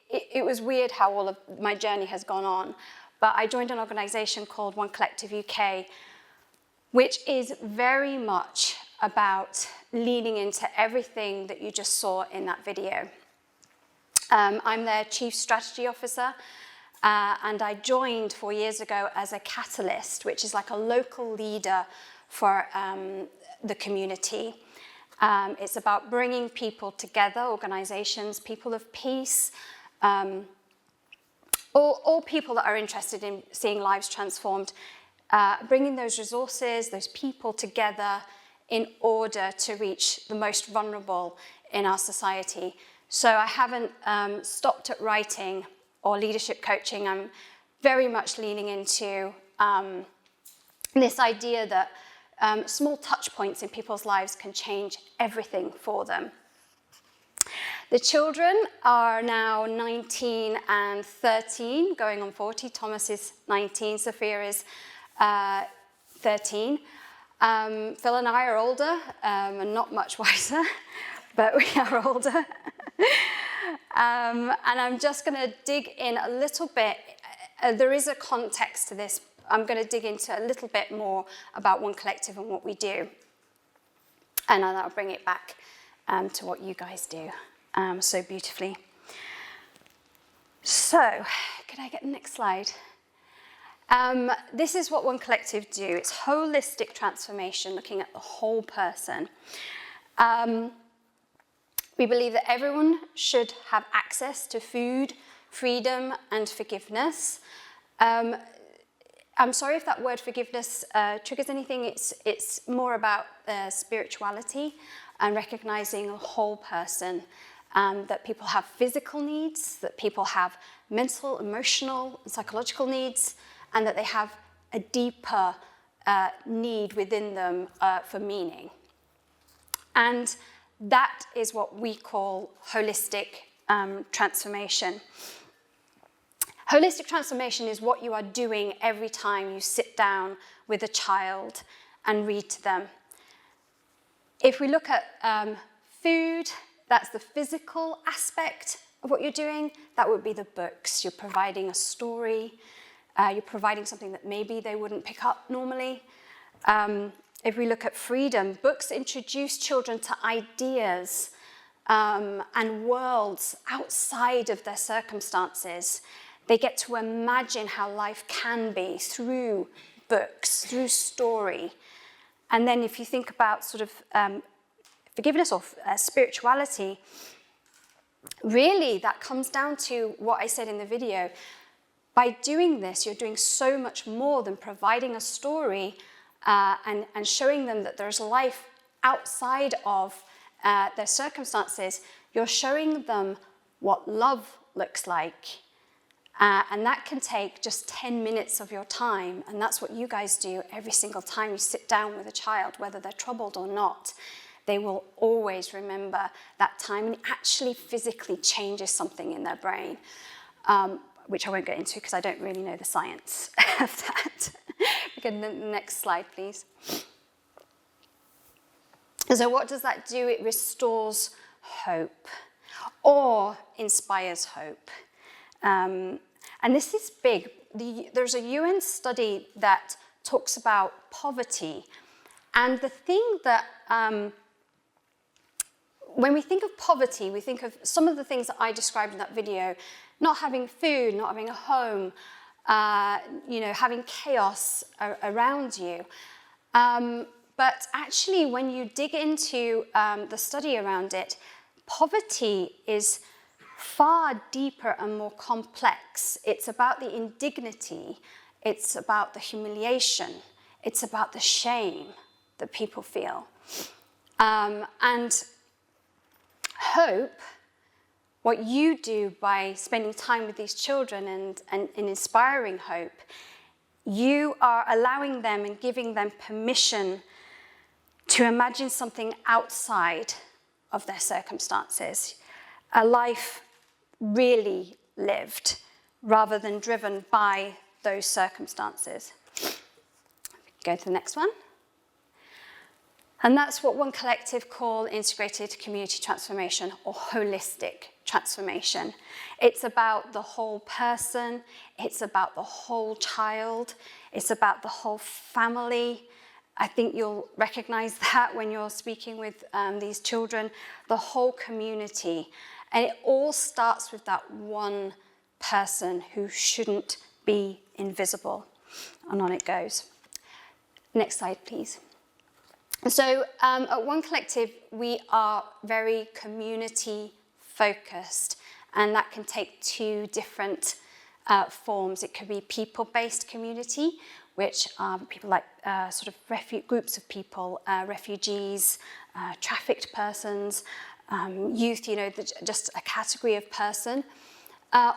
it was weird how all of my journey has gone on. But I joined an organisation called One Collective UK, which is very much about leaning into everything that you just saw in that video. I'm their Chief Strategy Officer, and I joined 4 years ago as a catalyst, which is like a local leader for the community. It's about bringing people together, organisations, people of peace, all people that are interested in seeing lives transformed, bringing those resources, those people together in order to reach the most vulnerable in our society. So I haven't stopped at writing or leadership coaching. I'm very much leaning into this idea that small touch points in people's lives can change everything for them. The children are now 19 and 13, going on 40. Thomas is 19, Sophia is 13. Phil and I are older and not much wiser, but we are older. And I'm just going to dig in a little bit. There is a context to this. I'm going to dig into a little bit more about One Collective and what we do. And then I'll bring it back to what you guys do so beautifully. So, could I get the next slide? This is what One Collective do. It's holistic transformation, looking at the whole person. We believe that everyone should have access to food, freedom, and forgiveness. I'm sorry if that word forgiveness triggers anything. It's more about spirituality and recognizing a whole person, that people have physical needs, that people have mental, emotional, and psychological needs, and that they have a deeper need within them for meaning. And that is what we call holistic transformation. Holistic transformation is what you are doing every time you sit down with a child and read to them. If we look at food, that's the physical aspect of what you're doing. That would be the books. You're providing a story. You're providing something that maybe they wouldn't pick up normally. If we look at freedom, books introduce children to ideas and worlds outside of their circumstances. They get to imagine how life can be through books, through story. And then if you think about sort of forgiveness or spirituality, really that comes down to what I said in the video. By doing this, you're doing so much more than providing a story and showing them that there's life outside of their circumstances. You're showing them what love looks like. And that can take just 10 minutes of your time. And that's what you guys do every single time you sit down with a child, whether they're troubled or not. They will always remember that time, and it actually physically changes something in their brain, which I won't get into because I don't really know the science of that. Okay, the next slide, please. So what does that do? It restores hope or inspires hope. And this is big. There's a UN study that talks about poverty. And the thing that, when we think of poverty, we think of some of the things that I described in that video: not having food, not having a home, having chaos around you. But actually, when you dig into the study around it, poverty is far deeper and more complex. It's about the indignity, it's about the humiliation, it's about the shame that people feel. And hope, what you do by spending time with these children and inspiring hope, you are allowing them and giving them permission to imagine something outside of their circumstances, a life really lived rather than driven by those circumstances. Go to the next one. And that's what one collective call integrated community transformation or holistic transformation. It's about the whole person, it's about the whole child, it's about the whole family. I think you'll recognize that when you're speaking with these children, the whole community. And it all starts with that one person who shouldn't be invisible. And on it goes. Next slide, please. So at One Collective, we are very community focused, and that can take two different forms. It could be people-based community, which are people like sort of groups of people, refugees, trafficked persons, youth, you know, just a category of person,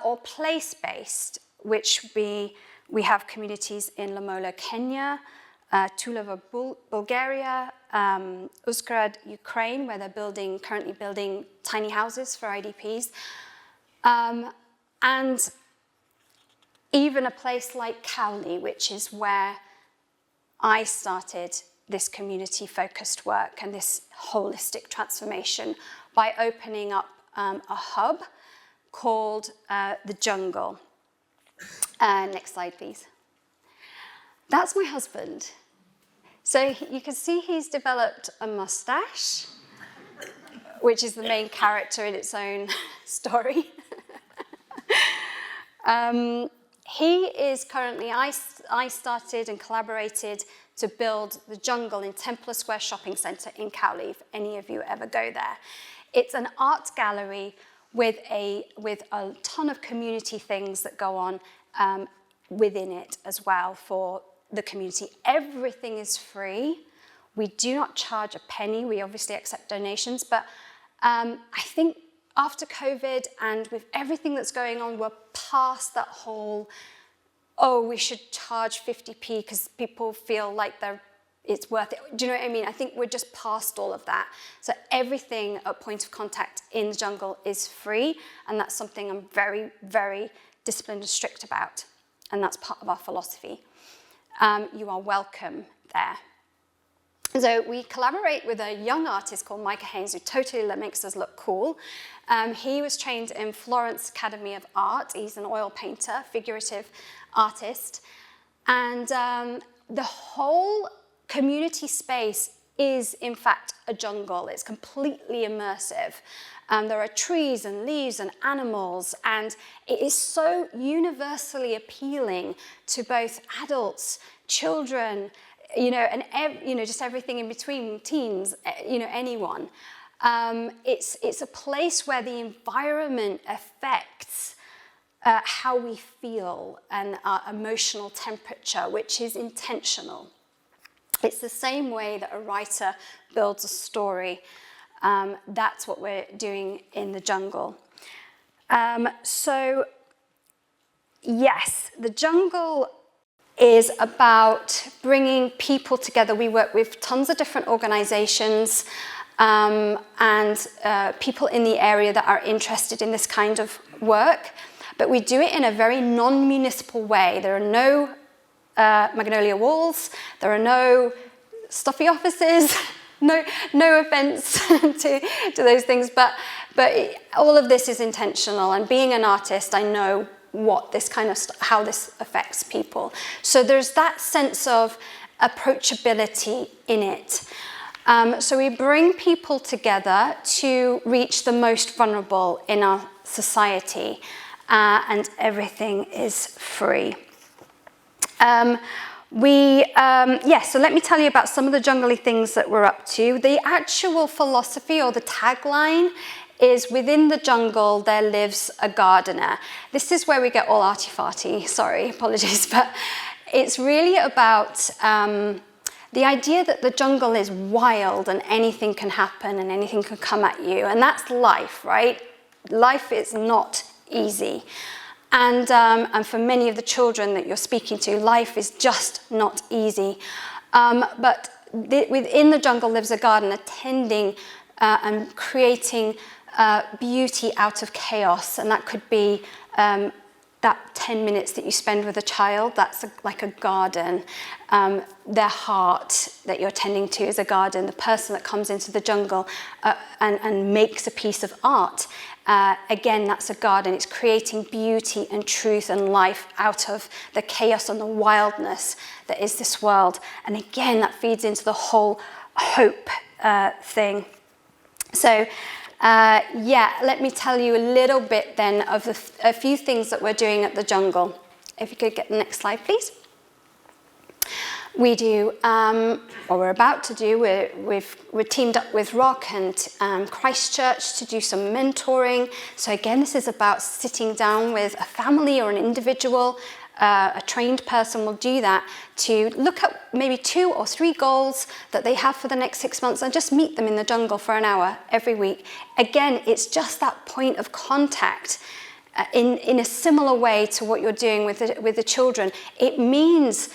or place-based, which we have communities in Lomola, Kenya, Tulava, Bulgaria, Uzhhorod, Ukraine, where they're currently building tiny houses for IDPs, and even a place like Cowley, which is where I started this community-focused work and this holistic transformation by opening up a hub called The Jungle. Next slide, please. That's my husband. So you can see he's developed a mustache, which is the main character in its own story. He is currently, I started and collaborated to build The Jungle in Templar Square Shopping Centre in Cowley, if any of you ever go there. It's an art gallery with a ton of community things that go on within it as well for the community. Everything is free. We do not charge a penny. We obviously accept donations, but I think after COVID and with everything that's going on, we're past that whole, oh, we should charge 50p because people feel like it's worth it. Do you know what I mean? I think we're just past all of that. So everything at Point of Contact in The Jungle is free, and that's something I'm very, very disciplined and strict about, and that's part of our philosophy. You are welcome there. So we collaborate with a young artist called Micah Haynes, who totally makes us look cool. He was trained in Florence Academy of Art. He's an oil painter, figurative artist. And the whole community space is, in fact, a jungle. It's completely immersive. There are trees and leaves and animals, and it is so universally appealing to both adults, children, you know, and just everything in between, teens, you know, anyone. It's a place where the environment affects how we feel and our emotional temperature, which is intentional. It's the same way that a writer builds a story. That's what we're doing in The Jungle. So, yes, The Jungle is about bringing people together. We work with tons of different organizations and people in the area that are interested in this kind of work, but we do it in a very non-municipal way. There are no magnolia walls, there are no stuffy offices, no offense to those things, but all of this is intentional, and being an artist, I know what this kind of how this affects people. So there's that sense of approachability in it. So we bring people together to reach the most vulnerable in our society, and everything is free. So let me tell you about some of the jungly things that we're up to. The actual philosophy or the tagline is, within the jungle there lives a gardener. This is where we get all arty-farty, sorry, apologies, but it's really about the idea that the jungle is wild and anything can happen and anything can come at you, and that's life, right? Life is not easy. And for many of the children that you're speaking to, life is just not easy. But within the jungle lives a gardener tending and creating beauty out of chaos, and that could be that 10 minutes that you spend with a child, that's like a garden. Their heart that you're tending to is a garden. The person that comes into the jungle and makes a piece of art, again, that's a garden. It's creating beauty and truth and life out of the chaos and the wildness that is this world. And again, that feeds into the whole hope thing. So, let me tell you a little bit then of a few things that we're doing at the jungle. If you could get the next slide, please. We do, or we're about to do, we're teamed up with Rock and Christchurch to do some mentoring. So again, this is about sitting down with a family or an individual. A trained person will do that to look at maybe 2 or 3 goals that they have for the next 6 months and just meet them in the jungle for an hour every week. Again, it's just that point of contact in a similar way to what you're doing with the children. It means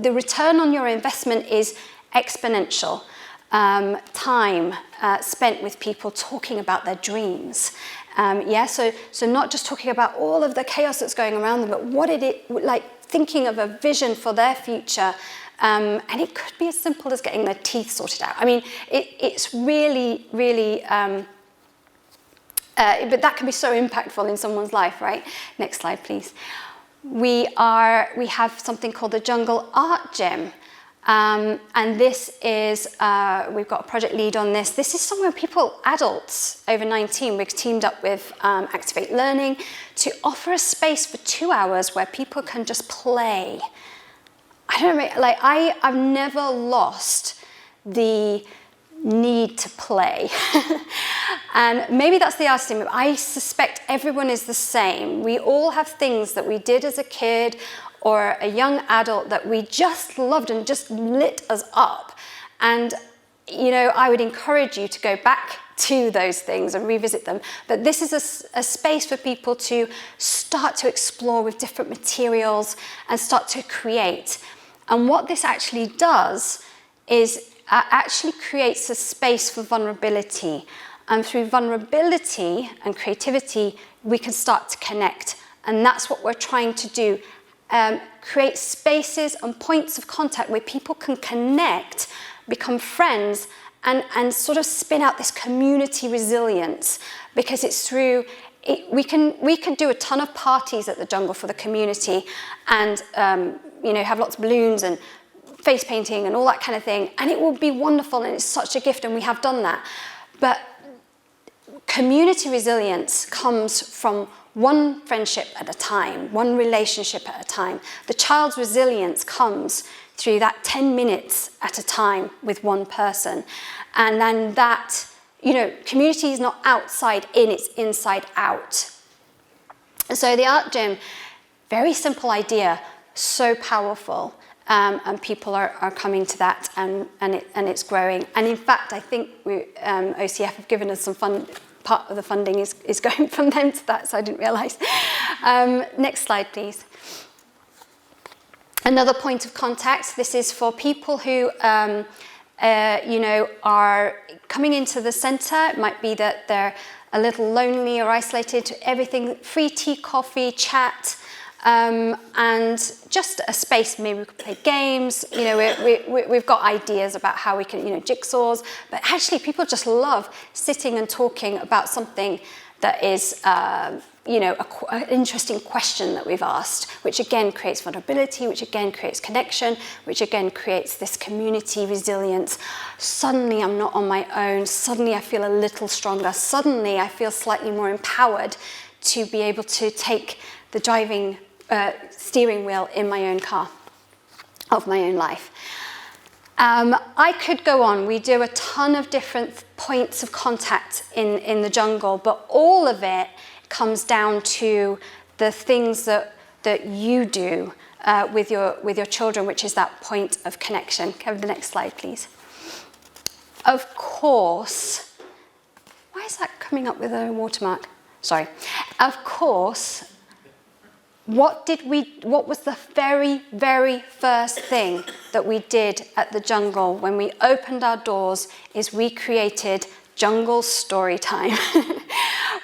the return on your investment is exponential. Time spent with people talking about their dreams. So not just talking about all of the chaos that's going around them, but what like thinking of a vision for their future. And it could be as simple as getting their teeth sorted out. I mean, it's really, really, but that can be so impactful in someone's life, right? Next slide, please. We have something called the Jungle Art Gym. And this is, we've got a project lead on this. This is somewhere people, adults over 19, we've teamed up with Activate Learning to offer a space for 2 hours where people can just play. I don't know, like I've never lost the need to play. And maybe that's the artist in me. I suspect everyone is the same. We all have things that we did as a kid or a young adult that we just loved and just lit us up. And, you know, I would encourage you to go back to those things and revisit them. But this is a space for people to start to explore with different materials and start to create. And what this actually does is actually creates a space for vulnerability. And through vulnerability and creativity, we can start to connect. And that's what we're trying to do. Create spaces and points of contact where people can connect, become friends, and sort of spin out this community resilience. Because it's through, we could do a ton of parties at the jungle for the community and have lots of balloons and face painting and all that kind of thing. And it will be wonderful and it's such a gift and we have done that. But community resilience comes from one friendship at a time, one relationship at a time. The child's resilience comes through that 10 minutes at a time with one person. And then that, community is not outside in, it's inside out. So the art gym, very simple idea, so powerful. And people are coming to that and it's growing. And in fact, I think OCF have given us some fun. Part of the funding is going from them to that, so I didn't realise. Next slide, please. Another point of contact. This is for people who, are coming into the centre. It might be that they're a little lonely or isolated. Everything, free tea, coffee, chat, and just a space. Maybe we could play games. We've got ideas about how we can, jigsaws. But actually, people just love sitting and talking about something that is, an interesting question that we've asked, which again creates vulnerability, which again creates connection, which again creates this community resilience. Suddenly, I'm not on my own. Suddenly, I feel a little stronger. Suddenly, I feel slightly more empowered to be able to take the steering wheel in my own car, of my own life. I could go on. We do a ton of different points of contact in the jungle, but all of it comes down to the things that you do with your children, which is that point of connection. Can I have the next slide, please? Of course, why is that coming up with a watermark? Sorry. Of course, what was the very, very first thing that we did at the jungle when we opened our doors is we created Jungle Story Time.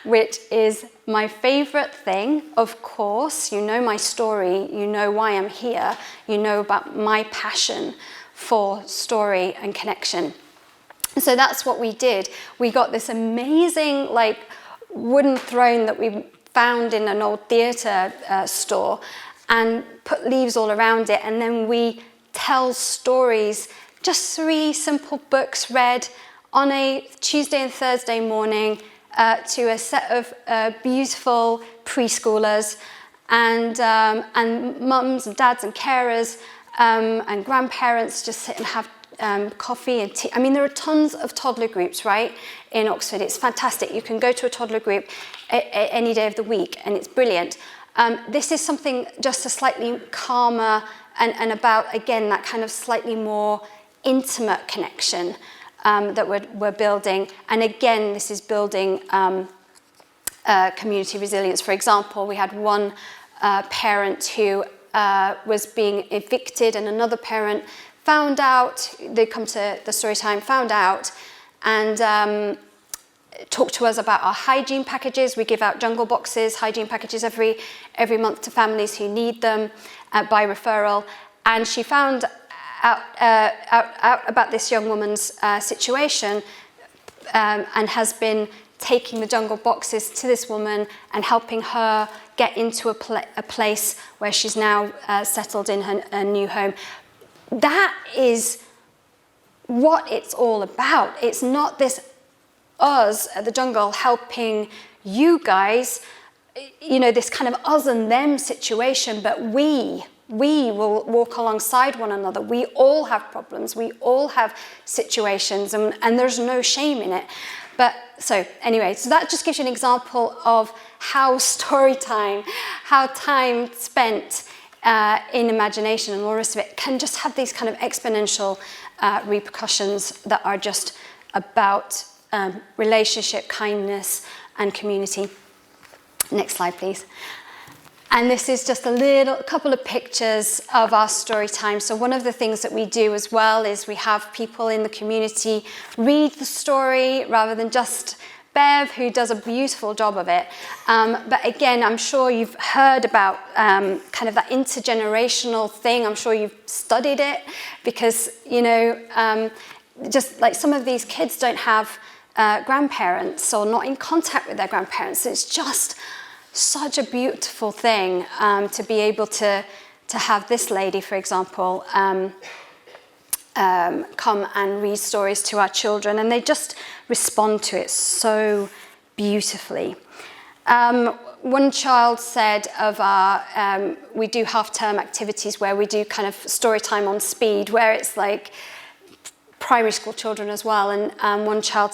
which is my favorite thing. Of course, you know my story, you know why I'm here, you know about my passion for story and connection. So that's what we did. We got this amazing like wooden throne that we found in an old theatre store and put leaves all around it, and then we tell stories, just 3 simple books read on a Tuesday and Thursday morning to a set of beautiful preschoolers and mums and dads and carers and grandparents just sit and have coffee and tea. I mean, there are tons of toddler groups, right, in Oxford. It's fantastic. You can go to a toddler group any day of the week, and it's brilliant. This is something just a slightly calmer and about, again, that kind of slightly more intimate connection that we're building. And again, this is building community resilience. For example, we had one parent who was being evicted, and another parent found out, they come to the story time, found out, and talked to us about our hygiene packages. We give out jungle boxes, hygiene packages every month to families who need them by referral. And she found out about this young woman's situation and has been taking the jungle boxes to this woman and helping her get into a place where she's now settled in her new home. That is what it's all about. It's not this us at the jungle helping you guys, you know, this kind of us and them situation, but we will walk alongside one another. We all have problems, we all have situations, and there's no shame in it. But so anyway, so that just gives you an example of how story time, how time spent in imagination and all the rest of it can just have these kind of exponential repercussions that are just about relationship, kindness, and community. Next slide, please. And this is just a couple of pictures of our story time. So one of the things that we do as well is we have people in the community read the story rather than just Bev, who does a beautiful job of it. But again, I'm sure you've heard about kind of that intergenerational thing. I'm sure you've studied it because, you know, just like some of these kids don't have grandparents or not in contact with their grandparents. It's just such a beautiful thing to be able to have this lady, for example, come and read stories to our children, and they just respond to it so beautifully. One child said of our, we do half-term activities where we do kind of story time on speed, where it's like primary school children as well, and one child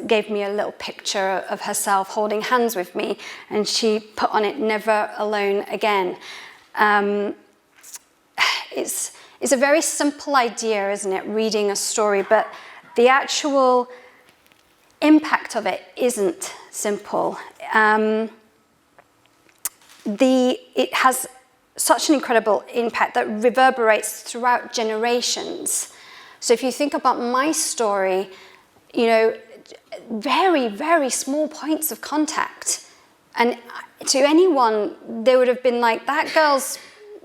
gave me a little picture of herself holding hands with me, and she put on it, "Never alone again." It's a very simple idea, isn't it, reading a story, but the actual impact of it isn't simple. It has such an incredible impact that reverberates throughout generations. So if you think about my story, you know, very, very small points of contact. And to anyone, they would have been like, that girl's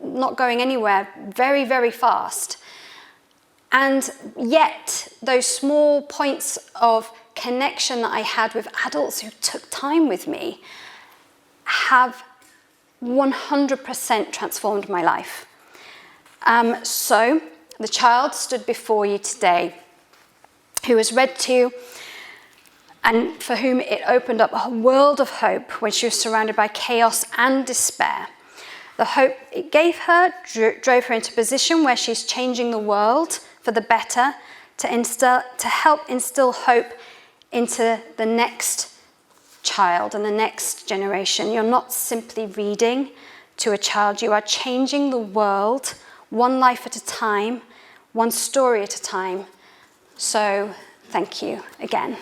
not going anywhere, very, very fast. And yet, those small points of connection that I had with adults who took time with me have 100% transformed my life. So, the child stood before you today, who was read to, and for whom it opened up a world of hope when she was surrounded by chaos and despair. The hope it gave her drove her into a position where she's changing the world for the better, to help instill hope into the next child and the next generation. You're not simply reading to a child, you are changing the world one life at a time, one story at a time. So thank you again.